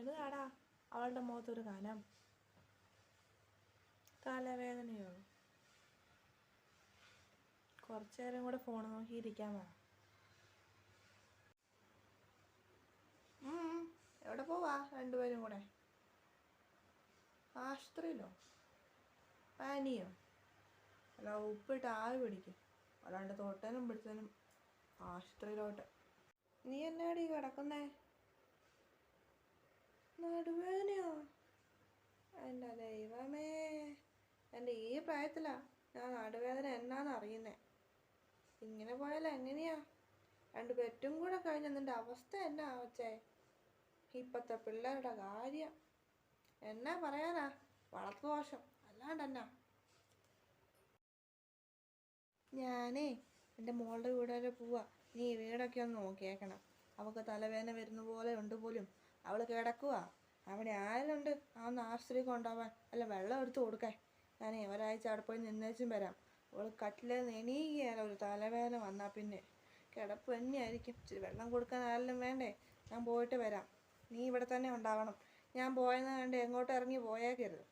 എന്നതാടാ അവളുടെ മുഖത്തൊരു കനം? തലവേദനയോ? കുറച്ചു നേരം കൂടെ ഫോൺ നോക്കിയിരിക്കാമോ? എവിടെ പോവാ രണ്ടുപേരും കൂടെ? ആശുപത്രിയിലോ? പനിയോ? അല്ല ഉപ്പിട്ട് ആവി പിടിക്കും, അല്ലാണ്ട് തൊട്ടനും പിടിച്ചനും ആശുപത്രിയിലോട്ട്. നീ എന്നാടി കിടക്കുന്നേ? നടുവേദനയോ? എൻ്റെ ദൈവമേ, എൻ്റെ ഈ പ്രായത്തിലാ ഞാൻ നടുവേദന എന്നാന്ന് അറിയുന്നേ. ഇങ്ങനെ പോയാൽ എങ്ങനെയാ? 2 പെറ്റും കൂടെ കഴിഞ്ഞ നിന്റെ അവസ്ഥ എന്നാ ആവച്ചേ? ഇപ്പത്തെ പിള്ളേരുടെ കാര്യം എന്നാ പറയാനാ? വളർത്തു ദോഷം അല്ലാണ്ടെന്നാ. ഞാനേ എൻ്റെ മോളുടെ വീട് വരെ പോവാ. നീ വീടൊക്കെ ഒന്ന് നോക്കിയേക്കണം. അവൾക്ക് തലവേദന വരുന്ന പോലെ ഉണ്ട് പോലും. അവൾ കിടക്കുക. അവിടെ ആരുണ്ട് ആ ആശുപത്രി കൊണ്ടുപോവാൻ? അല്ല വെള്ളം എടുത്ത് കൊടുക്കാൻ. ഞാനേ ഒരാഴ്ച അവിടെ പോയി നിന്നേച്ചും വരാം. അവൾ കട്ടിലേന്ന് എണീക്കുകയല്ല, ഒരു തലവേദന വന്നാൽ പിന്നെ കിടപ്പ് തന്നെയായിരിക്കും. ഇച്ചിരി വെള്ളം കൊടുക്കാൻ ആരെങ്കിലും വേണ്ടേ? ഞാൻ പോയിട്ട് വരാം. നീ ഇവിടെ തന്നെ ഉണ്ടാവണം. ഞാൻ പോയെന്ന് കണ്ട് എങ്ങോട്ട് ഇറങ്ങി പോയേക്കരുത്.